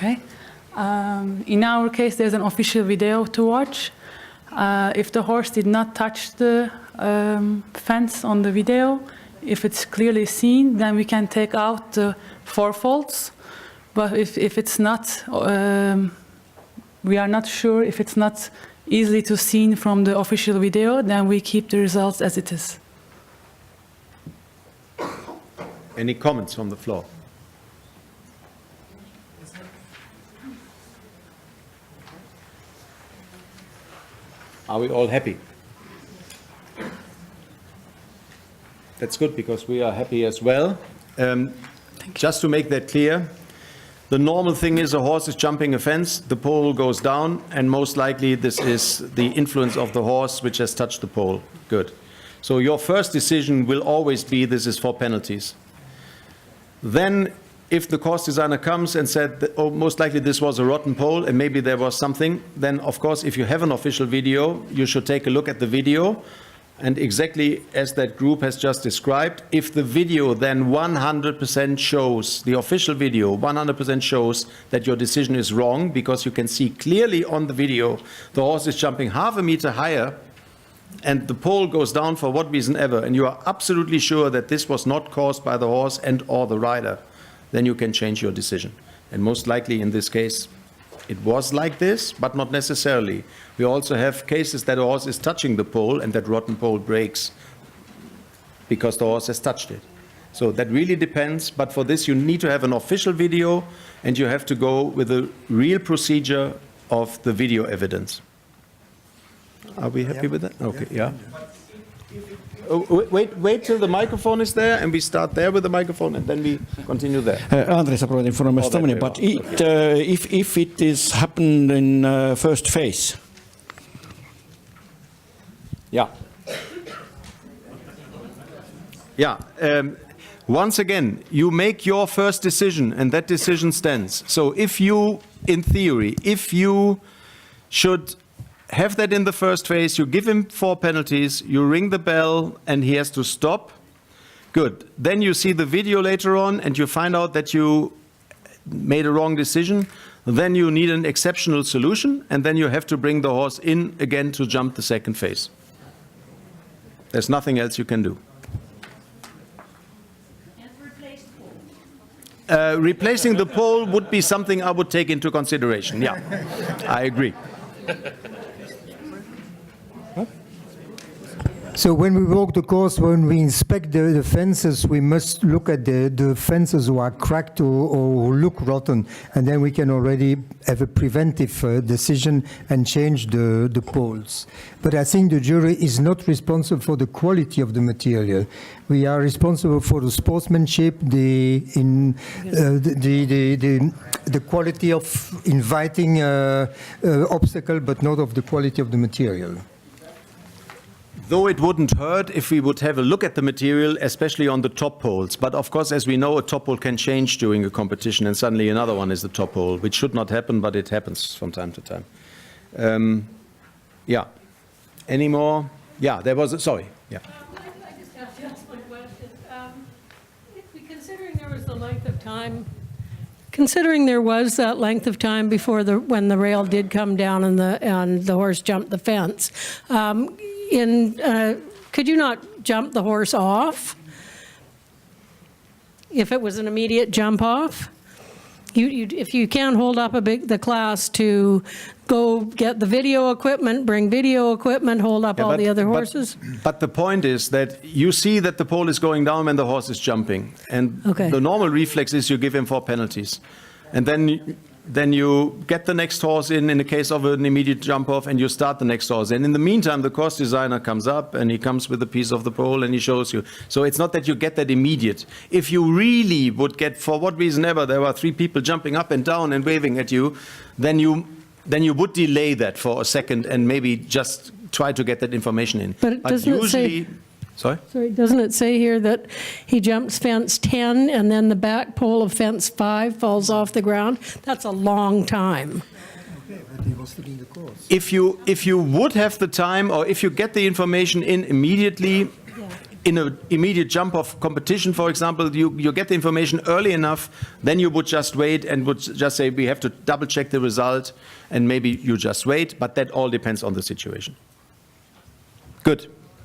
Okay. In our case, there's an official video to watch. If the horse did not touch the fence on the video, if it's clearly seen, then we can take out the 4 faults. But if it's not, we are not sure if it's not easily to seen from the official video, then we keep the results as it is. Any comments from the floor? Are we all happy? That's good, because we are happy as well. Just to make that clear, the normal thing is a horse is jumping a fence, the pole goes down, and most likely this is the influence of the horse which has touched the pole. Good. So your first decision will always be this is for penalties. Then if the course designer comes and said, that, oh, most likely this was a rotten pole and maybe there was something, then of course if you have an official video, you should take a look at the video. And exactly as that group has just described, if the video then 100% shows, the official video 100% shows that your decision is wrong, because you can see clearly on the video the horse is jumping half a meter higher and the pole goes down for what reason ever, and you are absolutely sure that this was not caused by the horse and or the rider, then you can change your decision. And most likely in this case, it was like this, but not necessarily. We also have cases that a horse is touching the pole and that rotten pole breaks because the horse has touched it. So that really depends, but for this you need to have an official video and you have to go with a real procedure of the video evidence. Are we happy with that? Okay, yeah. Oh, wait till the microphone is there, and we start there with the microphone, and then we continue there. Andres Abrodin from Estonia, but if it is happened in first phase. Yeah. Yeah. Once again, you make your first decision, and that decision stands. So if you, in theory, if you should have that in the first phase, you give him 4 penalties, you ring the bell and he has to stop. Good. Then you see the video later on and you find out that you made a wrong decision. Then you need an exceptional solution, and then you have to bring the horse in again to jump the second phase. There's nothing else you can do. And replace the pole. Replacing the pole would be something I would take into consideration. Yeah, I agree. So when we walk the course, when we inspect the fences, we must look at the fences who are cracked or look rotten, and then we can already have a preventive decision and change the poles. But I think the jury is not responsible for the quality of the material. We are responsible for the sportsmanship, the quality of inviting obstacle, but not of the quality of the material. Though it wouldn't hurt if we would have a look at the material, especially on the top poles. But of course, as we know, a top pole can change during a competition, and suddenly another one is the top pole, which should not happen, but it happens from time to time. Yeah. Any more? Yeah, there was sorry. Yeah. I just have to ask one question. Considering there was the length of time, considering there was that length of time before when the rail did come down and the horse jumped the fence, could you not jump the horse off if it was an immediate jump off? If you can't hold up the class to go get the video equipment, bring video equipment, hold up all the other horses? But the point is that you see that the pole is going down when the horse is jumping. And the normal reflex is you give him 4 penalties. And then you get the next horse in the case of an immediate jump off, and you start the next horse. And in the meantime, the course designer comes up and he comes with a piece of the pole and he shows you. So it's not that you get that immediate. If you really would get, for what reason ever, there were 3 people jumping up and down and waving at you, then you would delay that for a second and maybe just try to get that information in. But doesn't usually, Sorry, doesn't it say here that he jumps fence 10 and then the back pole of fence 5 falls off the ground? That's a long time. Okay, but he was filling the course. If you would have the time, or if you get the information in immediately, in an immediate jump of competition, for example, you get the information early enough, then you would just wait and would just say, we have to double check the result, and maybe you just wait, but that all depends on the situation. Good.